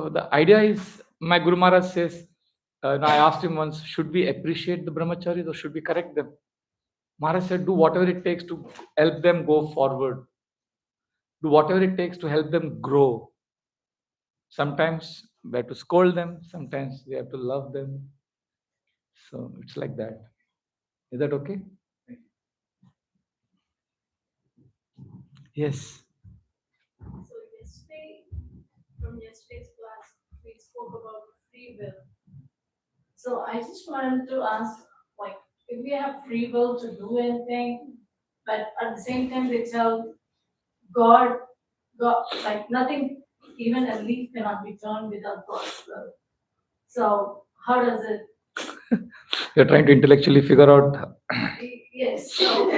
the idea is, my Guru Maharaj says, and I asked him once, should we appreciate the brahmacharis or should we correct them? Maharaj said, do whatever it takes to help them go forward. Do whatever it takes to help them grow. Sometimes we have to scold them, sometimes we have to love them. So it's like that. Is that okay? Yes. So from yesterday's class, we spoke about free will. So I just wanted to ask, like, if we have free will to do anything, but at the same time they tell God, like nothing, even a leaf cannot be turned without God's will. So how does it? You're trying to intellectually figure out. Yes. So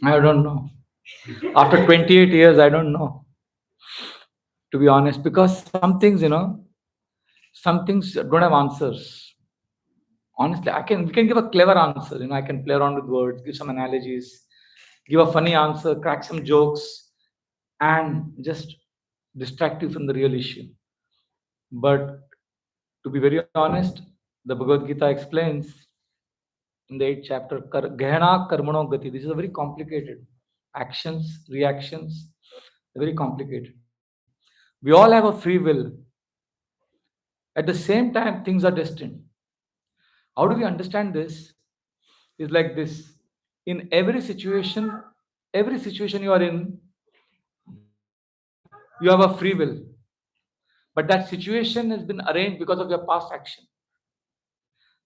I don't know. After 28 years, I don't know. To be honest, because some things, some things don't have answers. Honestly, we can give a clever answer. I can play around with words, give some analogies, give a funny answer, crack some jokes, and just distract you from the real issue. But to be very honest, the Bhagavad Gita explains in the 8th chapter, Gehana Karmano Gati. This is a very complicated. Actions, reactions, very complicated. We all have a free will. At the same time, things are destined. How do we understand this? Is like this. In every situation you are in, you have a free will. But that situation has been arranged because of your past action.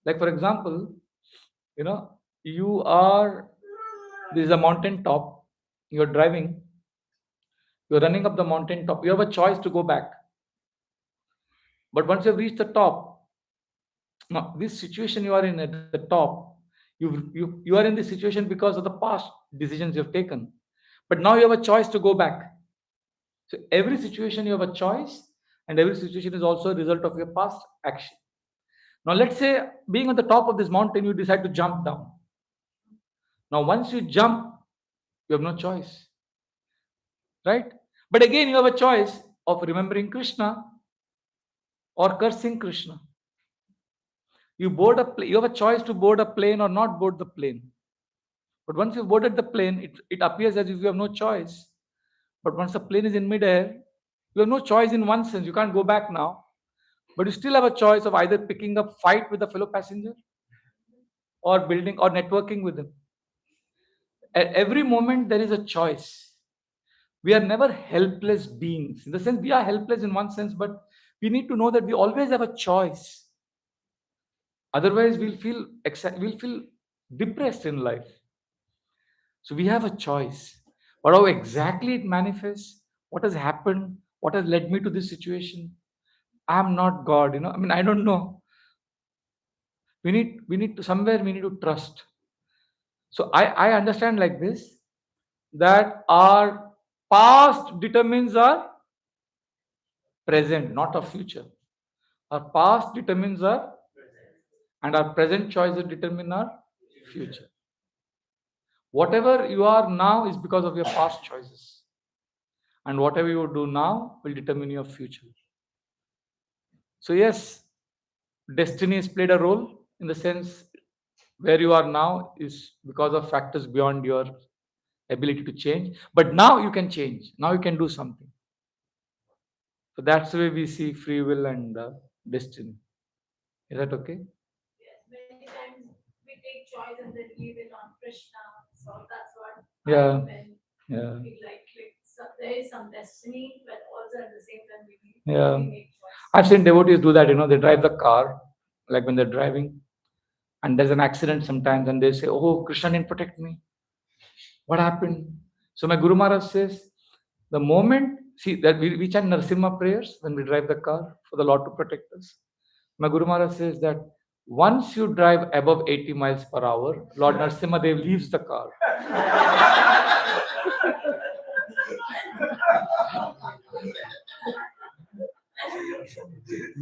Like for example, there is a mountain top, you're driving, you're running up the mountain top, you have a choice to go back. But once you've reached the top, now this situation you are in at the top, you are in this situation because of the past decisions you've taken. But now you have a choice to go back. So every situation you have a choice, and every situation is also a result of your past action. Now let's say, being on the top of this mountain, you decide to jump down. Now once you jump, you have no choice, right? But again, you have a choice of remembering Krishna or cursing Krishna. You have a choice to board a plane or not board the plane. But once you've boarded the plane, it appears as if you have no choice. But once the plane is in midair, you have no choice in one sense. You can't go back now. But you still have a choice of either picking up fight with a fellow passenger or building or networking with him. At every moment, there is a choice. We are never helpless beings. In the sense, we are helpless in one sense, but we need to know that we always have a choice. Otherwise, we'll feel depressed in life. So we have a choice. But how exactly it manifests, what has happened, what has led me to this situation, I'm not God. I don't know. We need to trust. So I understand like this, that our past determines our present, not our future. Our past determines our, and our present choices determine our future. Whatever you are now is because of your past choices. And whatever you do now will determine your future. So yes, destiny has played a role, in the sense where you are now is because of factors beyond your ability to change. But now you can change. Now you can do something. So that's the way we see free will and destiny. Is that okay? yes, many times we take choice and then leave it on Krishna, So that's what Yeah. I meant. Yeah. Like so there is some destiny, but also at the same time Yeah. we make choice. I've seen devotees do that, they drive the car, like when they're driving, and there's an accident sometimes, and they say, "Oh, Krishna didn't protect me. What happened?" So my Guru Maharaj says, the moment, see that we chant Narsimha prayers when we drive the car for the Lord to protect us. My Guru Maharaj says that once you drive above 80 miles per hour, Lord Narsimha Dev leaves the car.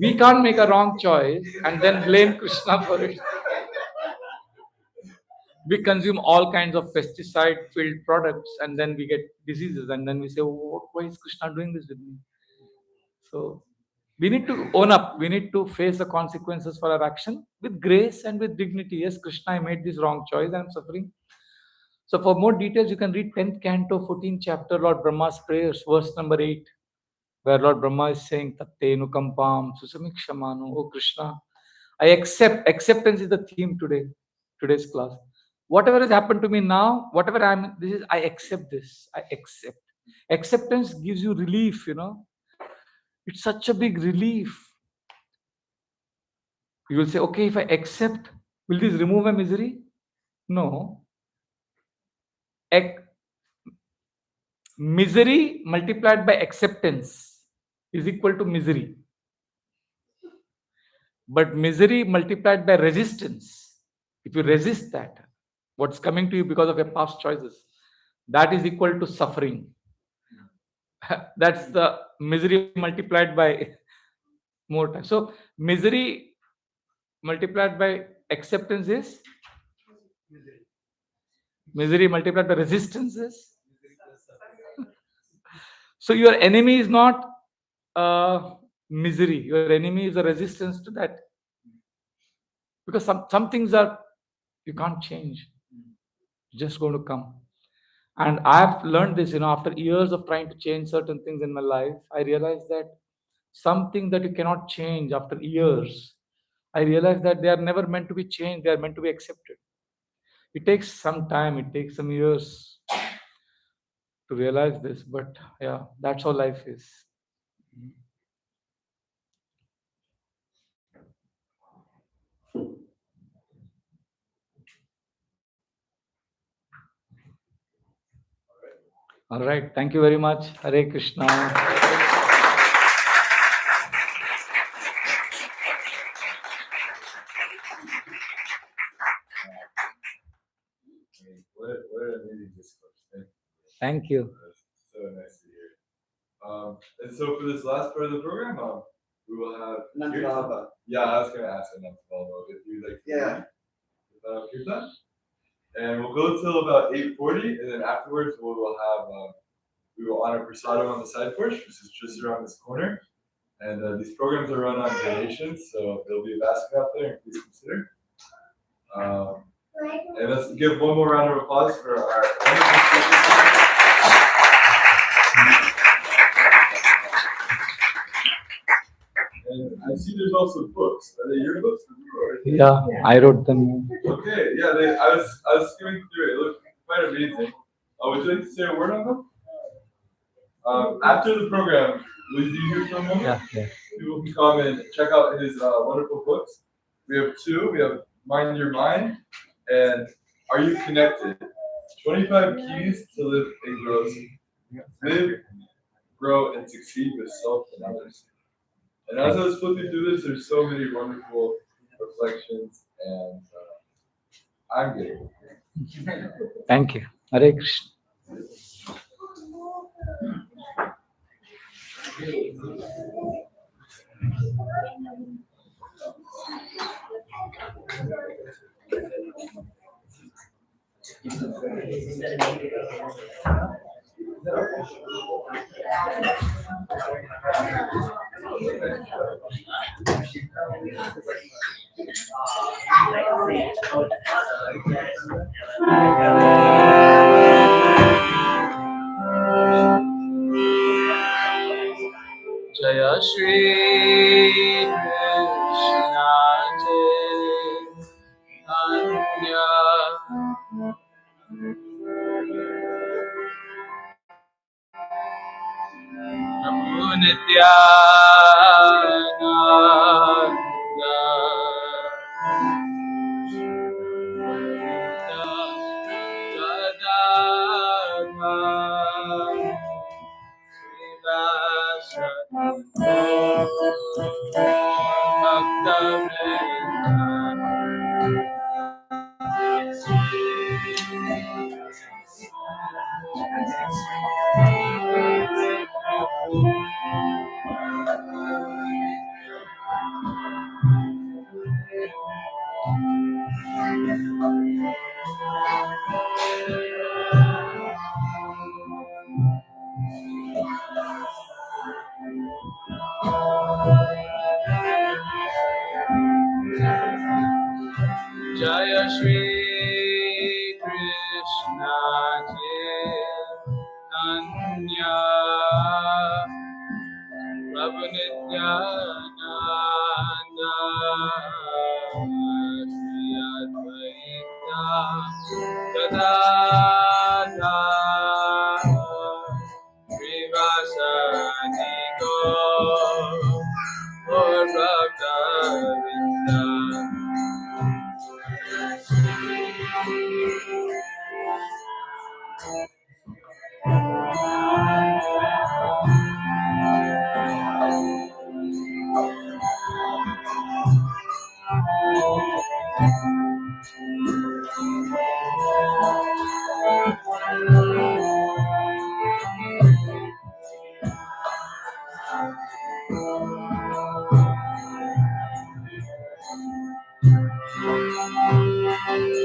We can't make a wrong choice and then blame Krishna for it. We consume all kinds of pesticide-filled products and then we get diseases and then we say, oh, why is Krishna doing this with me? So we need to own up. We need to face the consequences for our action with grace and with dignity. Yes, Krishna, I made this wrong choice and I'm suffering. So for more details, you can read 10th canto, 14th chapter, Lord Brahma's prayers, verse number 8, where Lord Brahma is saying, Tatte nukampam susamikshamanu, oh Krishna, I accept. Acceptance is the theme today's class. Whatever has happened to me now, whatever I accept this. I accept. Acceptance gives you relief, It's such a big relief. You will say, okay, if I accept, will this remove my misery? No. Misery multiplied by acceptance is equal to misery. But misery multiplied by resistance, if you resist that, what's coming to you because of your past choices, that is equal to suffering. That's the misery multiplied by more time. So misery multiplied by acceptance is misery multiplied by resistance is. So your enemy is not misery. Your enemy is a resistance to that. Because some things are you can't change. Just going to come. And I've learned this, after years of trying to change certain things in my life, I realized that something that you cannot change after years, I realized that they are never meant to be changed, they are meant to be accepted. It takes some time, it takes some years to realize this, but yeah, that's how life is. All right, thank you very much. Hare Krishna. What an amazing discourse. Thank you. So nice to hear. And so for this last part of the program, we will have Kirtan. Yeah, I was gonna ask enough follow if you'd like to lead Kirtan. And we'll go till about 8:40, and then afterwards we will honor prasadam on the side porch, which is just around this corner. And these programs are run on donations, so there'll be a basket out there, and please consider. And let's give one more round of applause for our And I see there's also books. Are they your books? Yeah, I wrote them. Okay, yeah, I was skimming through it. It looked quite amazing. Would you like to say a word on them? After the program, will you hear from him? Yeah. People can come and check out his wonderful books. We have two. We have Mind Your Mind and Are You Connected? 25 Keys to Live and Grow. Live, grow, and succeed with self and others. And as I was flipping through this, there's so many wonderful reflections, and I'm grateful. Thank you. Hare Krishna. Jaya Shri Krishna Chaitanya Jaya Shri Krishna Chaitanya Prabhu Nityananda Shri Advaita Gadadhara Srivasadi Gaur Bhakta-vrinda.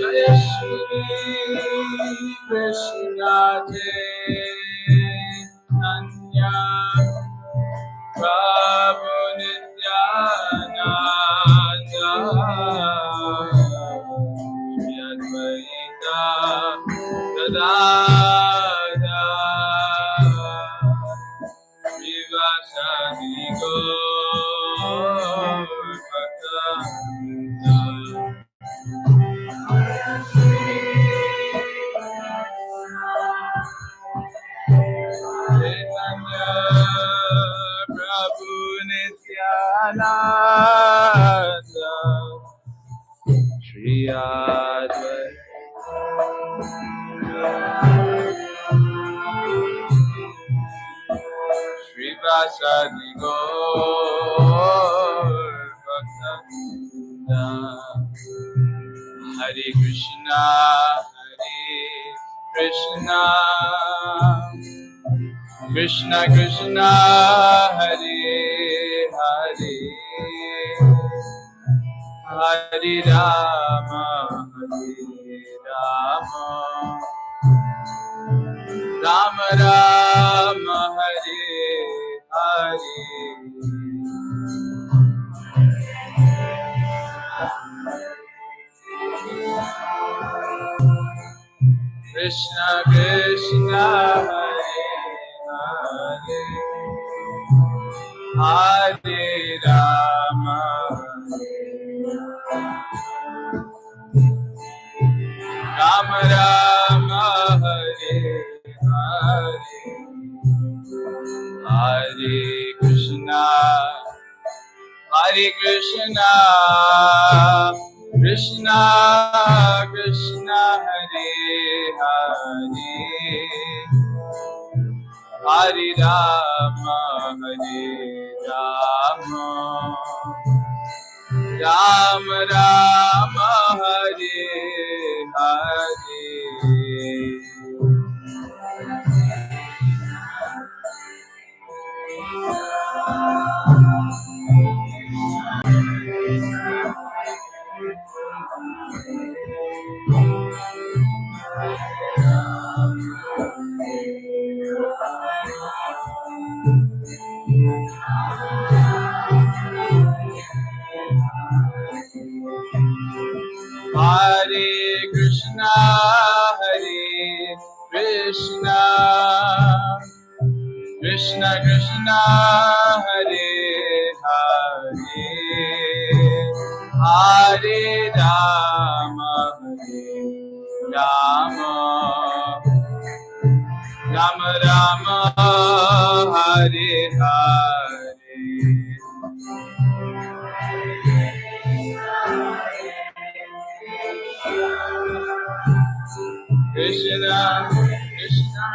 Jaya Shri Krishna Chaitanya Prabhu Nityananda Shri Advaita Gadadhara Srivasadi Gaur Bhakta-vrinda. Chaitanya Prabhu Nityananda Shri Advaita Srivasadi Gaur Bhakta-vrinda. Hare Krishna, Krishna Krishna, Hare Hare, Hare Rama, Rama Rama, Hare Hare. Krishna Krishna, Hare Hare, Hare Rama, Rama Rama, Hare Hare, Hare Krishna, Krishna Krishna, Hare Hare, Hare Rama, Rama Rama, Hare Hare. Hare Krishna, Krishna Krishna, Hare Hare, Hare Rama, Rama Rama, Hare Krishna Krishna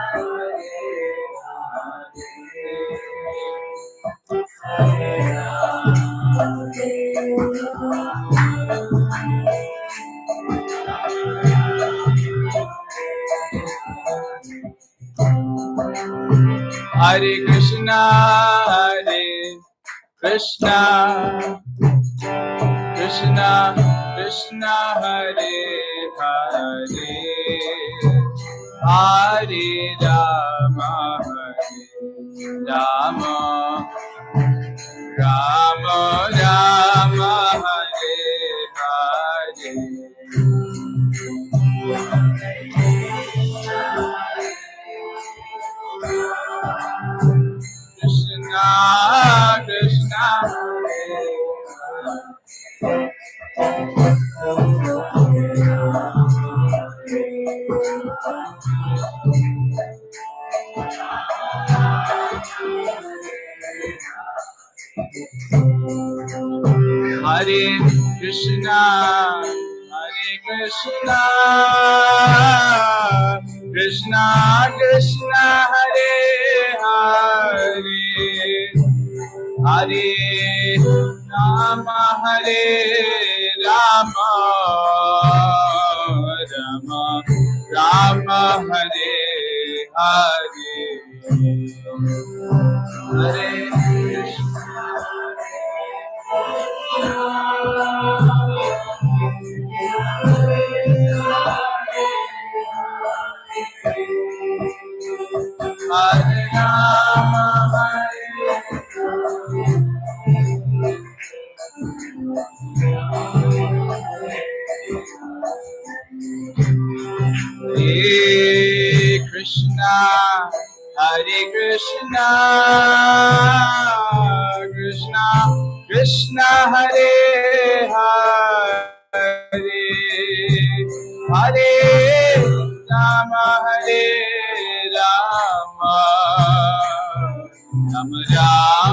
Hare Krishna Hare Krishna Krishna Krishna Hare Hare Hare Rama Hare Rama Rama Rama Hare Hare Krishna Krishna Hare Krishna Hare Krishna Krishna Krishna Hare Hare Hare Rama Hare Rama Rama Rama Hare Hare Hare Krishna Hare Rama Hare Krishna Hare Krishna Krishna Krishna Hare Hare Hare Rama Hare Rama Rama Rama